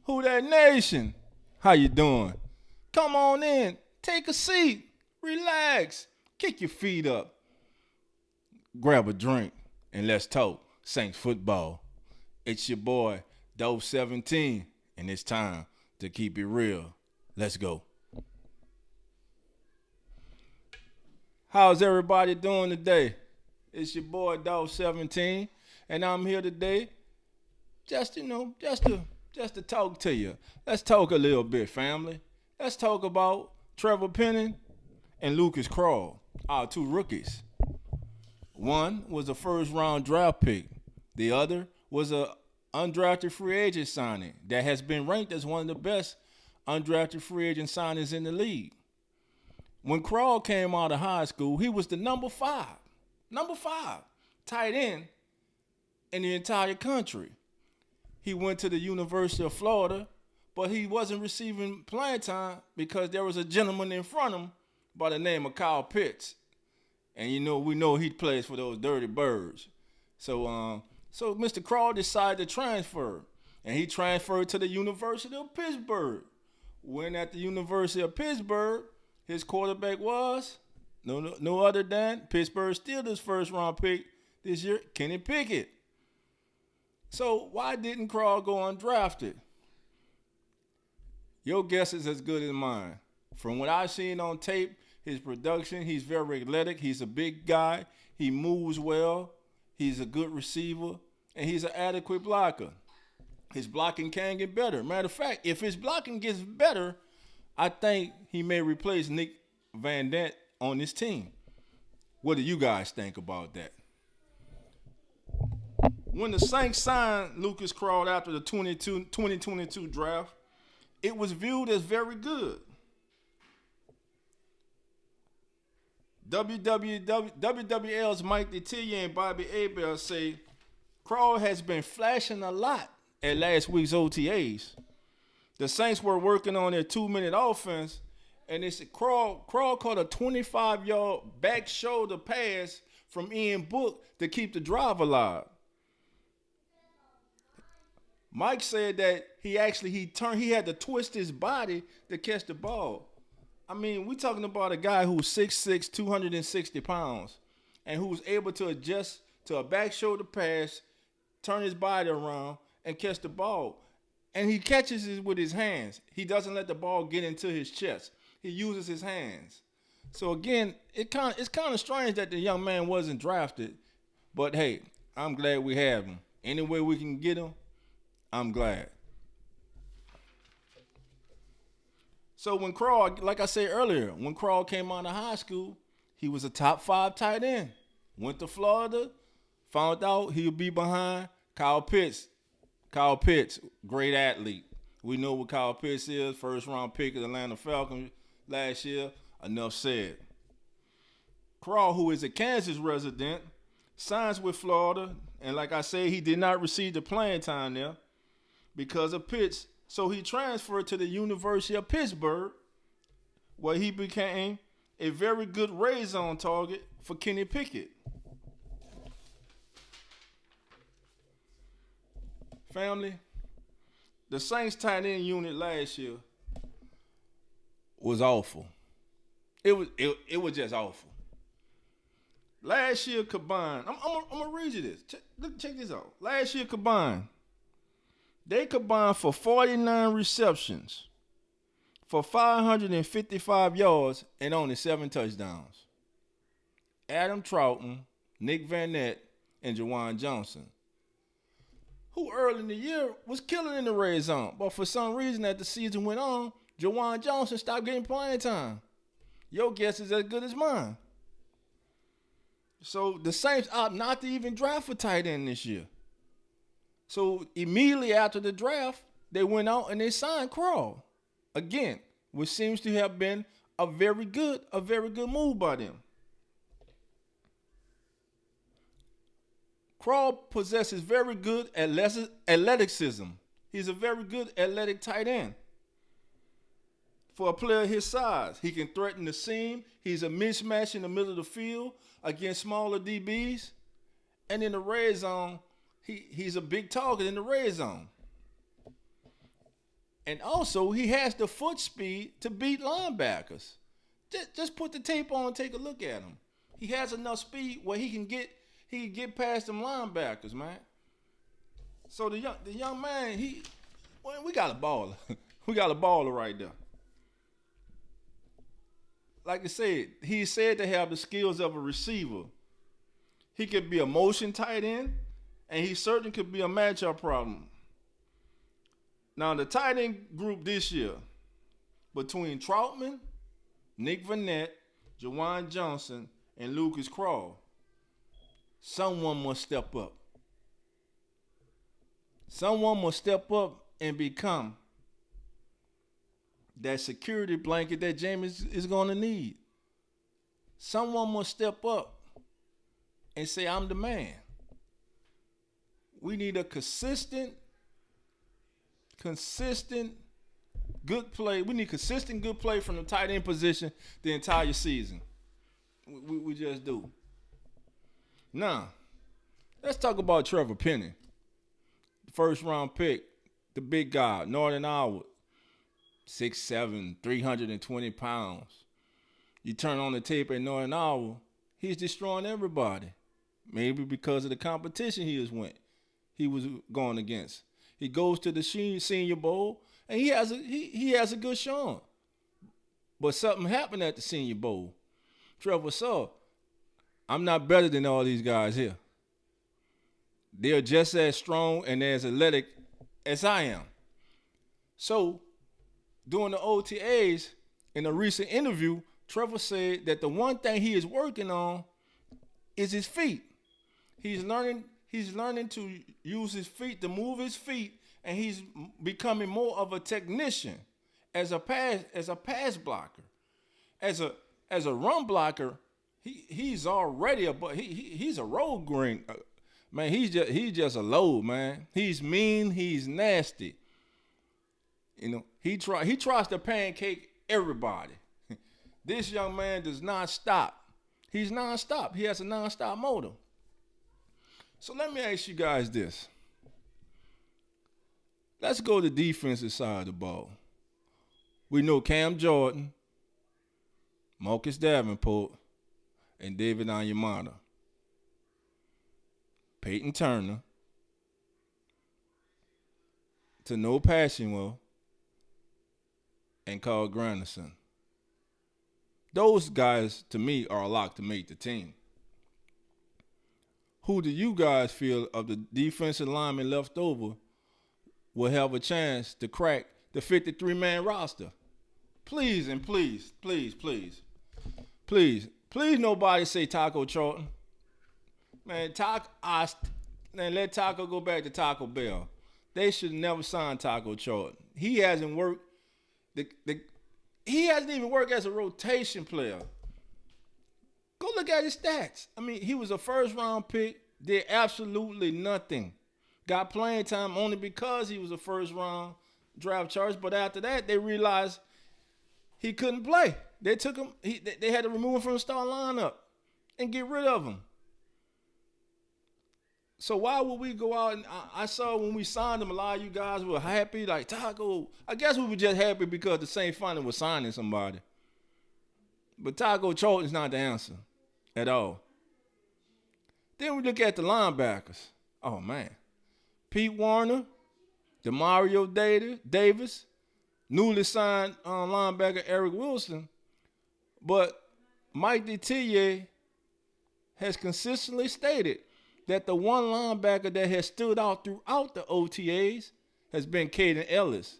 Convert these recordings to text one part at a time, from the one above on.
Who that nation? How you doing? Come on in. Take a seat. Relax. Kick your feet up. Grab a drink and let's talk Saints football. It's your boy, Dope 17, and it's time to keep it real. Let's go. How's everybody doing today? It's your boy, Dope 17, and I'm here today just to talk to you. Let's talk a little bit, family. Let's talk about Trevor Penning and Lucas Krull, our two rookies. One was a first round draft pick. The other was a undrafted free agent signing that has been ranked as one of the best undrafted free agent signings in the league. When Krull came out of high school, he was the number five tight end in the entire country. He went to the University of Florida, but he wasn't receiving playing time because there was a gentleman in front of him by the name of Kyle Pitts. And we know he plays for those dirty birds. So Mr. Krull decided to transfer. And he transferred to the University of Pittsburgh. When at the University of Pittsburgh, his quarterback was no other than Pittsburgh Steelers' first round pick this year, Kenny Pickett. So why didn't Krull go undrafted? Your guess is as good as mine. From what I've seen on tape, his production, he's very athletic. He's a big guy. He moves well. He's a good receiver. And he's an adequate blocker. His blocking can get better. Matter of fact, if his blocking gets better, I think he may replace Nick Van Dent on this team. What do you guys think about that? When the Saints signed Lucas Krull after the 2022 draft, it was viewed as very good. WWL's Mike Detillier and Bobby Abel say Krull has been flashing a lot at last week's OTAs. The Saints were working on their 2-minute offense, and they said Krull caught a 25-yard back shoulder pass from Ian Book to keep the drive alive. Mike said that he had to twist his body to catch the ball. I mean, we're talking about a guy who's 6'6", 260 pounds, and who's able to adjust to a back shoulder pass, turn his body around, and catch the ball. And he catches it with his hands. He doesn't let the ball get into his chest. He uses his hands. So again, it's kind of strange that the young man wasn't drafted. But hey, I'm glad we have him. Any way we can get him, I'm glad. So when Krull, like I said earlier, when Krull came out of high school, he was a top 5 tight end. Went to Florida, found out he would be behind Kyle Pitts. Kyle Pitts, great athlete. We know what Kyle Pitts is, first round pick of the Atlanta Falcons last year. Enough said. Krull, who is a Kansas resident, signs with Florida, and like I said, he did not receive the playing time there because of Pitts. So he transferred to the University of Pittsburgh, where he became a very good red zone target for Kenny Pickett. Family, the Saints tight end unit last year was awful. It was just awful. Last year combined, I'm gonna read you this. Check this out. Last year combined, they combined for 49 receptions, for 555 yards, and only 7 touchdowns. Adam Troughton, Nick Van Nett, and Juwan Johnson, who early in the year was killing in the red zone. But for some reason, as the season went on, Juwan Johnson stopped getting playing time. Your guess is as good as mine. So the Saints opt not to even draft a tight end this year. So immediately after the draft, they went out and they signed Krull. Again, which seems to have been a very good move by them. Krull possesses very good athleticism. He's a very good athletic tight end. For a player his size, he can threaten the seam. He's a mismatch in the middle of the field against smaller DBs. And in the red zone, he's a big target in the red zone. And also, he has the foot speed to beat linebackers. Just put the tape on and take a look at him. He has enough speed where he can get past them linebackers, man. So the young man, we got a baller. We got a baller right there. Like I said, he's said to have the skills of a receiver. He could be a motion tight end, and he certainly could be a matchup problem. Now, the tight end group this year, between Troutman, Nick Vannett, Jawan Johnson, and Lucas Krull, someone must step up. Someone must step up and become that security blanket that Jameis is going to need. Someone must step up and say, I'm the man. We need a consistent good play. We need consistent good play from the tight end position the entire season. We just do. Now, let's talk about Trevor Penning. First round pick, the big guy, Northern Iowa, 6'7", 320 pounds. You turn on the tape at Northern Iowa, he's destroying everybody. Maybe because of the competition he was going against. He goes to the Senior Bowl, and he has a good showing. But something happened at the Senior Bowl. Trevor saw, I'm not better than all these guys here. They're just as strong and as athletic as I am. So, during the OTAs, in a recent interview, Trevor said that the one thing he is working on is his feet. He's learning to use his feet, to move his feet, and he's becoming more of a technician as a pass blocker. As a run blocker, he's already he's a road green. Man, he's just a load, man. He's mean, he's nasty. You know, he tries to pancake everybody. This young man does not stop. He's nonstop. He has a nonstop motor. So let me ask you guys this. Let's go to the defensive side of the ball. We know Cam Jordan, Marcus Davenport, and David Onyemata. Peyton Turner, Tanoh Passionwell, and Carl Granderson. Those guys, to me, are a lock to make the team. Who do you guys feel of the defensive linemen left over will have a chance to crack the 53-man roster? Please and please, please, please, please, please nobody say Taco Charlton. Man, let Taco go back to Taco Bell. They should never sign Taco Charlton. He hasn't worked. He hasn't even worked as a rotation player. Go look at his stats. I mean, he was a first-round pick, did absolutely nothing. Got playing time only because he was a first-round draft choice, but after that, they realized he couldn't play. They took him. They had to remove him from the star lineup and get rid of him. So why would we go out and I saw when we signed him, a lot of you guys were happy, like Taco. I guess we were just happy because the St. Finally was signing somebody. But Taco Charlton's not the answer at all. Then we look at the linebackers. Oh, man. Pete Warner, Demario Davis, newly signed linebacker Eric Wilson. But Mike Detillier has consistently stated that the one linebacker that has stood out throughout the OTAs has been Caden Ellis.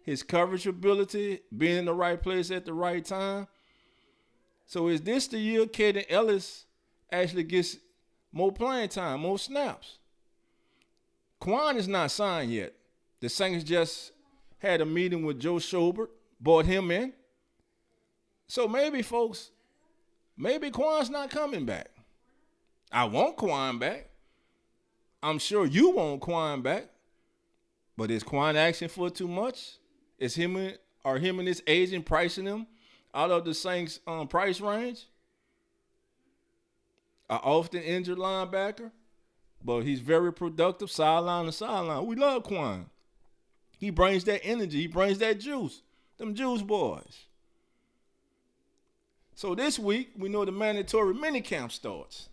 His coverage ability, being in the right place at the right time. So is this the year Caden Ellis actually gets more playing time, more snaps? Quan is not signed yet. The Saints just had a meeting with Joe Schobert, brought him in. So maybe, folks, maybe Quan's not coming back. I want Quan back. I'm sure you want Quan back. But is Quan asking for too much? Are him and his agent pricing him out of the Saints' price range? An often injured linebacker, but he's very productive sideline to sideline. We love Quan. He brings that energy. He brings that juice. Them juice boys. So this week, we know the mandatory minicamp starts.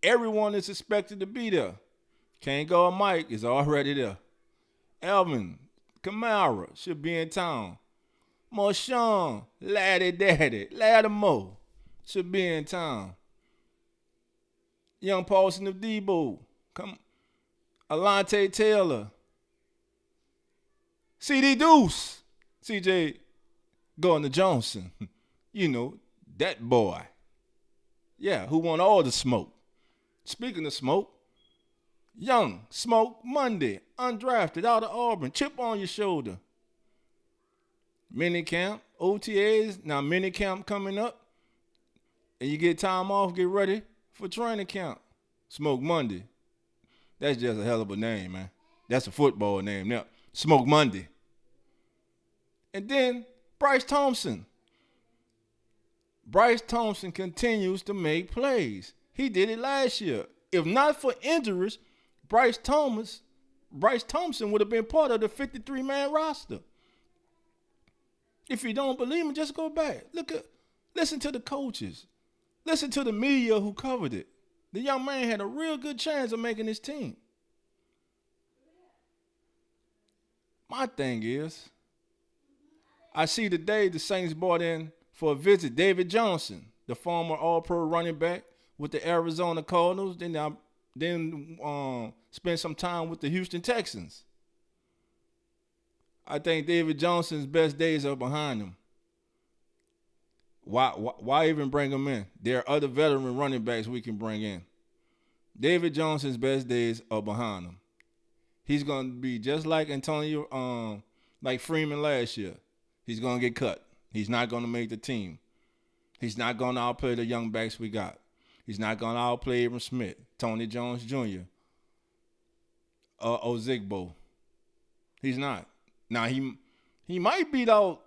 Everyone is expected to be there. Can't go Mike is already there. Alvin Kamara should be in town. Marshawn, Laddie Daddy, Lattimore should be in town. Young Paulson of Debo, Alante Taylor, CD Deuce, CJ Gardner Johnson. You know, that boy. Yeah, who want all the smoke. Speaking of smoke, Young Smoke Monday, undrafted out of Auburn, chip on your shoulder. Minicamp, OTAs, now minicamp coming up, and you get time off, get ready for training camp. Smoke Monday. That's just a hell of a name, man. That's a football name now. Smoke Monday. And then Bryce Thompson. Bryce Thompson continues to make plays. He did it last year. If not for injuries, Bryce Thompson would have been part of the 53-man roster. If you don't believe me, just go back. Listen to the coaches. Listen to the media who covered it. The young man had a real good chance of making his team. My thing is, I see today the Saints brought in for a visit David Johnson, the former All-Pro running back with the Arizona Cardinals. Then spent some time with the Houston Texans. I think David Johnson's best days are behind him. Why even bring him in? There are other veteran running backs we can bring in. David Johnson's best days are behind him. He's going to be just like Antonio, like Freeman last year. He's going to get cut. He's not going to make the team. He's not going to outplay the young backs we got. He's not going to outplay Abram Smith, Tony Jones Jr., Ozigbo. He's not. Now, he might beat out.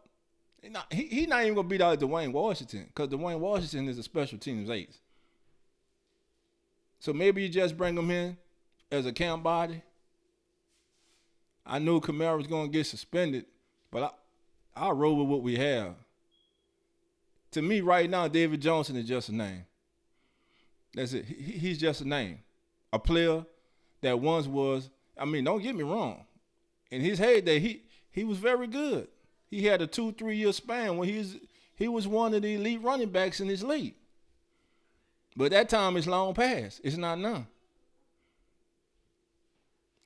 He's not even going to beat out Dwayne Washington because Dwayne Washington is a special teams ace. So maybe you just bring him in as a camp body. I knew Kamara was going to get suspended, but I'll roll with what we have. To me, right now, David Johnson is just a name. That's it. He's just a name. A player that once was, don't get me wrong. In his heyday, he was very good. He had a 2-3 year span when he was one of the elite running backs in his league. But that time is long past. It's not now.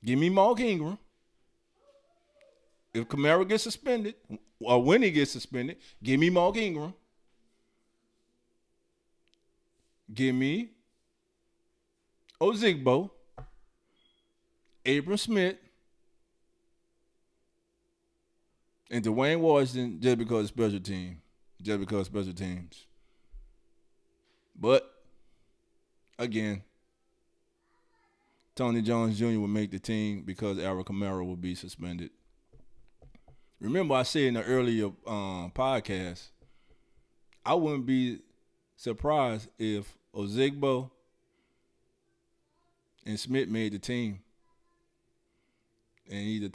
Give me Mark Ingram. If Kamara gets suspended, or when he gets suspended, give me Mark Ingram. Give me Ozigbo, Abram Smith, and Dwayne Washington just because of special team. Just because of special teams. But, again, Tony Jones Jr. will make the team because Alvin Kamara will be suspended. Remember I said in the earlier podcast, I wouldn't be surprised if Ozigbo and Smith made the team. And either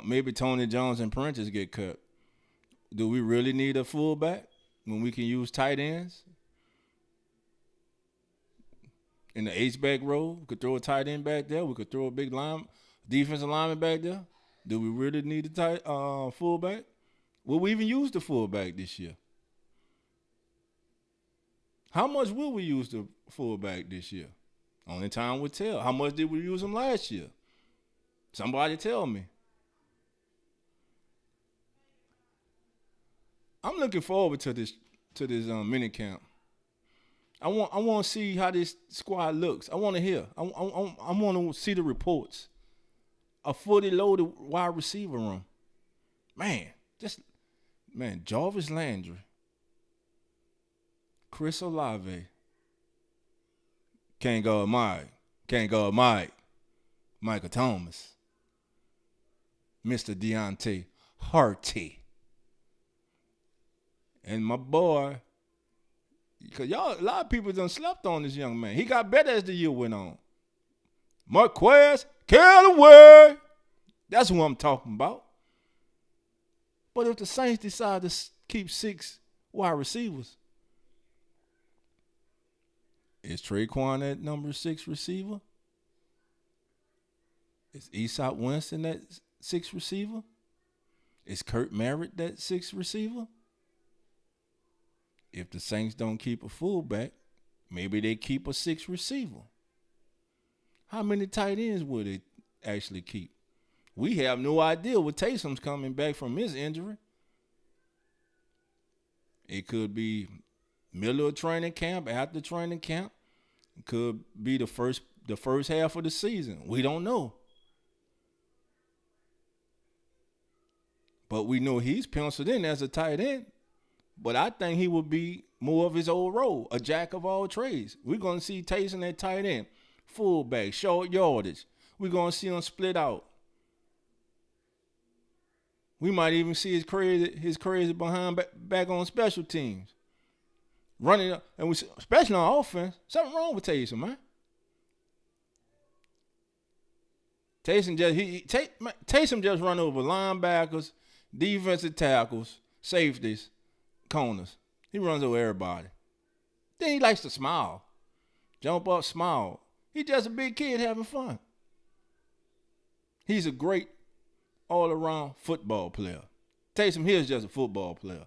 maybe Tony Jones and Prentice get cut. Do we really need a fullback when we can use tight ends? In the H-back role, we could throw a tight end back there. We could throw a big defensive lineman back there. Do we really need a tight fullback? Will we even use the fullback this year? How much will we use the fullback this year? Only time will tell. How much did we use him last year? Somebody tell me. I'm looking forward to this mini camp. I want to see how this squad looks. I want to hear. I want to see the reports. A fully loaded wide receiver room. Jarvis Landry, Chris Olave, can't go Mike, Michael Thomas, Mr. Deontay Harty, and my boy, because a lot of people done slept on this young man. He got better as the year went on. Marquez Callaway. That's who I'm talking about. But if the Saints decide to keep 6 wide receivers, is Traquan that number 6 receiver? Is Easop Winston that 6th receiver? Is Kurt Merritt that 6th receiver? If the Saints don't keep a fullback, maybe they keep a 6th receiver. How many tight ends would they actually keep? We have no idea what Taysom's coming back from his injury. It could be middle of training camp, after training camp. It could be the first half of the season. We don't know. But we know he's penciled in as a tight end. But I think he will be more of his old role, a jack of all trades. We're going to see Taysom at tight end, fullback, short yardage. We're going to see him split out. We might even see his crazy behind back on special teams. Running up, and especially on offense, something wrong with Taysom, man. Taysom just run over linebackers, defensive tackles, safeties, corners. He runs over everybody. Then he likes to smile. Jump up, smile. He's just a big kid having fun. He's a great all-around football player. Taysom here is just a football player.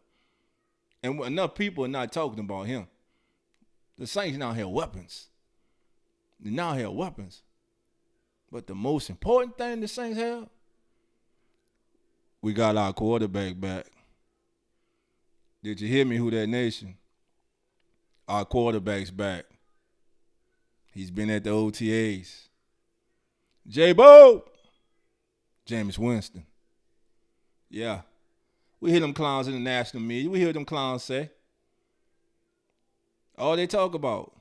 And enough people are not talking about him. The Saints now have weapons. They now have weapons. But the most important thing the Saints have, we got our quarterback back. Did you hear me, Who That Nation? Our quarterback's back. He's been at the OTAs. J-Bo! Jameis Winston. Yeah. We hear them clowns in the national media. We hear them clowns say. All they talk about,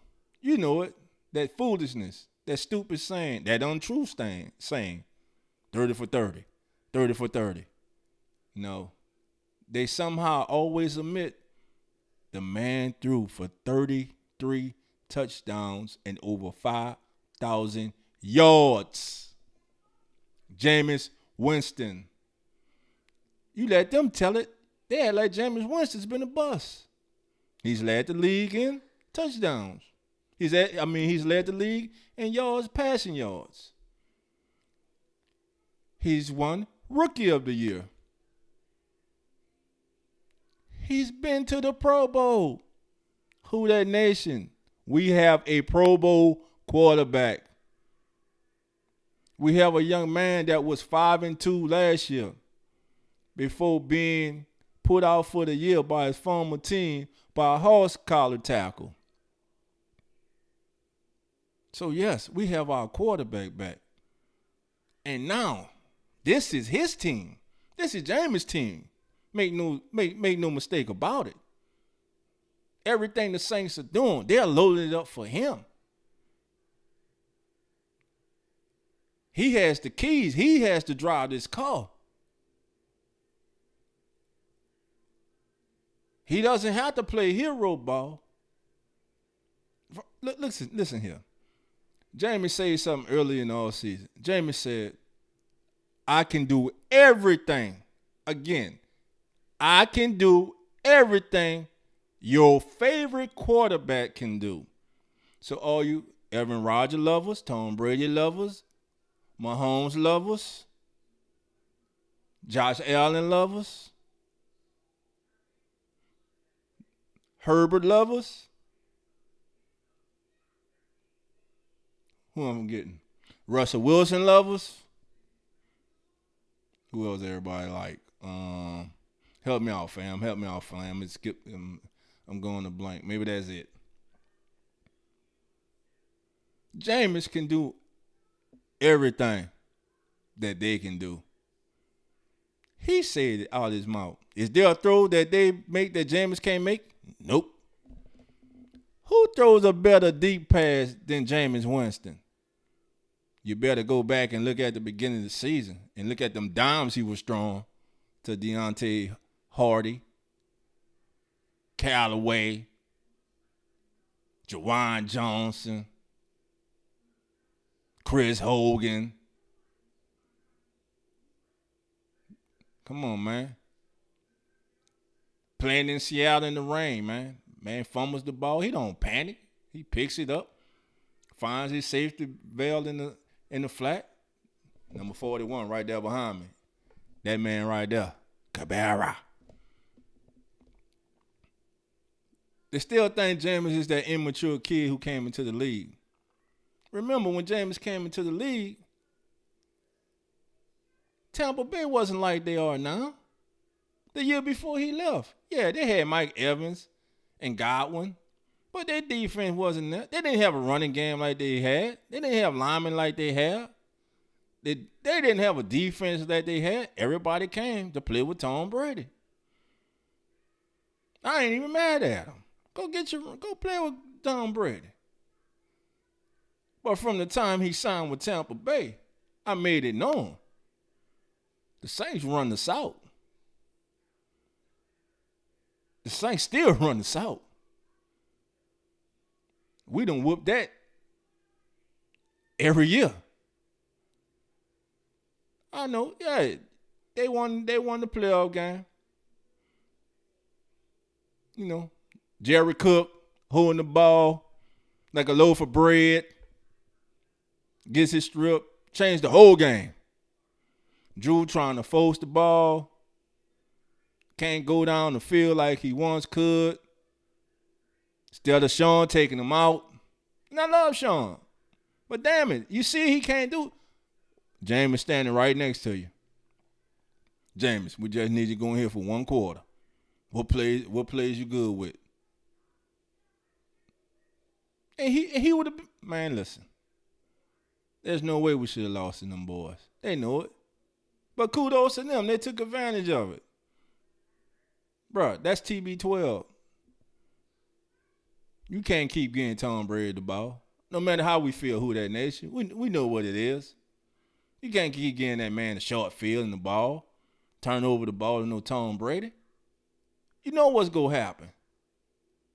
you know it, that foolishness, that stupid saying, that untrue saying, 30 for 30, 30 for 30. No. They somehow always omit the man threw for 33 touchdowns and over 5,000 yards. Jameis Winston. You let them tell it. They act like Jameis Winston's been a bust. He's led the league in touchdowns. He's led the league in yards, passing yards. He's won Rookie of the Year. He's been to the Pro Bowl. Who That Nation? We have a Pro Bowl quarterback. We have a young man that was 5-2 last year before being put out for the year by his former team by a horse collar tackle. So, yes, we have our quarterback back. And now, this is his team. This is Jameis' team. Make no mistake about it. Everything the Saints are doing, they're loading it up for him. He has the keys. He has to drive this car. He doesn't have to play hero ball. Listen here. Jameis said something early in the offseason. Jameis said, I can do everything. Again, I can do everything your favorite quarterback can do. So all you Aaron Rodgers lovers, Tom Brady lovers, Mahomes lovers, Josh Allen lovers, Herbert lovers. Who am I getting? Russell Wilson lovers. Who else everybody like? Help me out, fam. I'm going to blank. Maybe that's it. Jameis can do everything that they can do. He said it out of his mouth. Is there a throw that they make that Jameis can't make? Nope. Who throws a better deep pass than Jameis Winston? You better go back and look at the beginning of the season and look at them dimes he was throwing to Deontay Hardy, Callaway, Jawan Johnson, Chris Hogan. Come on, man. Playing in Seattle in the rain, man. Man fumbles the ball. He don't panic. He picks it up, finds his safety valve in the flat. Number 41 right there behind me. That man right there. Cabrera. They still think Jameis is that immature kid who came into the league. Remember, when Jameis came into the league, Tampa Bay wasn't like they are now. The year before he left. Yeah, they had Mike Evans and Godwin, but their defense wasn't there. They didn't have a running game like they had. They didn't have linemen like they had. They didn't have a defense that they had. Everybody came to play with Tom Brady. I ain't even mad at him. Go play with Tom Brady. But from the time he signed with Tampa Bay, I made it known. The Saints run the South. The Saints still run the South. We done whoop that every year. I know, yeah. They won the playoff game. You know, Jerry Cook holding the ball like a loaf of bread. Gets his strip. Changed the whole game. Drew trying to force the ball. Can't go down the field like he once could. Instead of Sean taking him out. And I love Sean. But damn it, you see he can't do it. Jameis standing right next to you. Jameis, we just need you going here for one quarter. What plays you good with? And he would have been, man, listen. There's no way we should have lost to them boys. They know it. But kudos to them. They took advantage of it. Bruh, that's TB12. You can't keep getting Tom Brady the ball. No matter how we feel who that nation. We know what it is. You can't keep getting that man a short field and the ball. Turn over the ball to no Tom Brady. You know what's going to happen.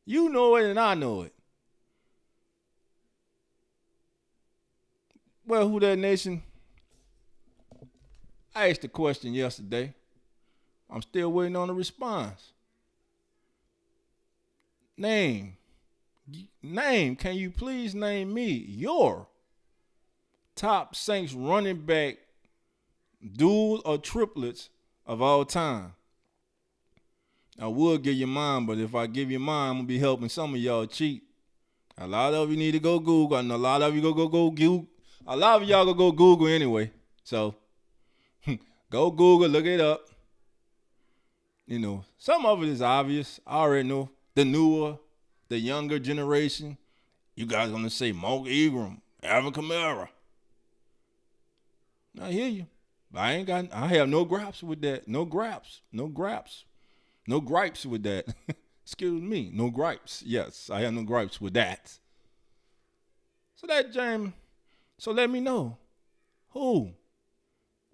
You know it and I know it. Well, who that nation? I asked the question yesterday. I'm still waiting on a response. Name. Can you please name me your top Saints running back, dual or triplets of all time? I would give you mine, but if I give you mine, I'm going to be helping some of y'all cheat. A lot of you need to go Google, and a lot of you go Google. A lot of y'all go Google anyway. So, go Google, look it up. You know, some of it is obvious. I already know. The younger generation, you guys going to say Mark Ingram, Alvin Kamara. I hear you. I have no gripes with that. No gripes with that. Excuse me. No gripes. Yes, I have no gripes with that. So that, James, so let me know. Who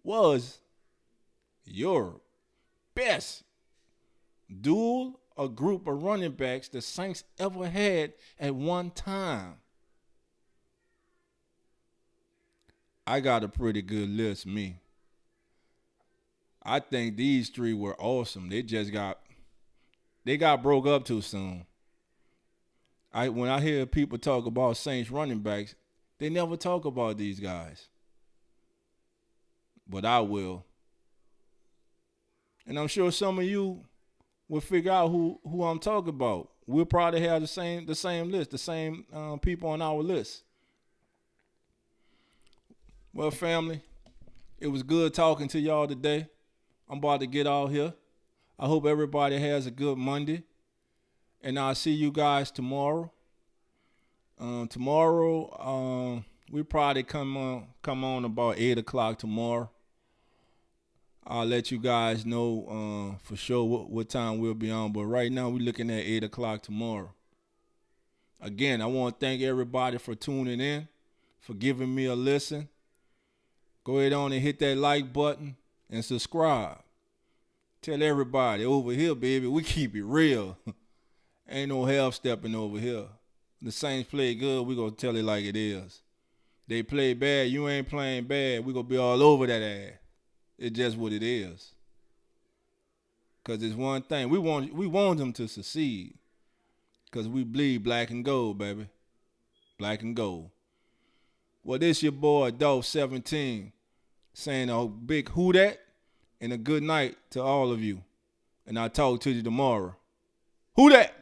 was your best dual or group of running backs the Saints ever had at one time? I got a pretty good list, me. I think these three were awesome. They got broke up too soon. When I hear people talk about Saints running backs, they never talk about these guys. But I will. And I'm sure some of you will figure out who I'm talking about. We'll probably have the same list, the same people on our list. Well, family, it was good talking to y'all today. I'm about to get out here. I hope everybody has a good Monday. And I'll see you guys tomorrow. Tomorrow, we probably come on about 8 o'clock tomorrow. I'll let you guys know for sure what time we'll be on. But right now, we're looking at 8 o'clock tomorrow. Again, I want to thank everybody for tuning in, for giving me a listen. Go ahead on and hit that like button and subscribe. Tell everybody over here, baby, we keep it real. Ain't no half-stepping over here. The Saints play good, we going to tell it like it is. They play bad, you ain't playing bad, we going to be all over that ass. It's just what it is. Cause it's one thing we want them to succeed. Cause we bleed black and gold, baby, black and gold. Well, this your boy Dolph 17 saying a big who dat and a good night to all of you. And I'll talk to you tomorrow. Who dat?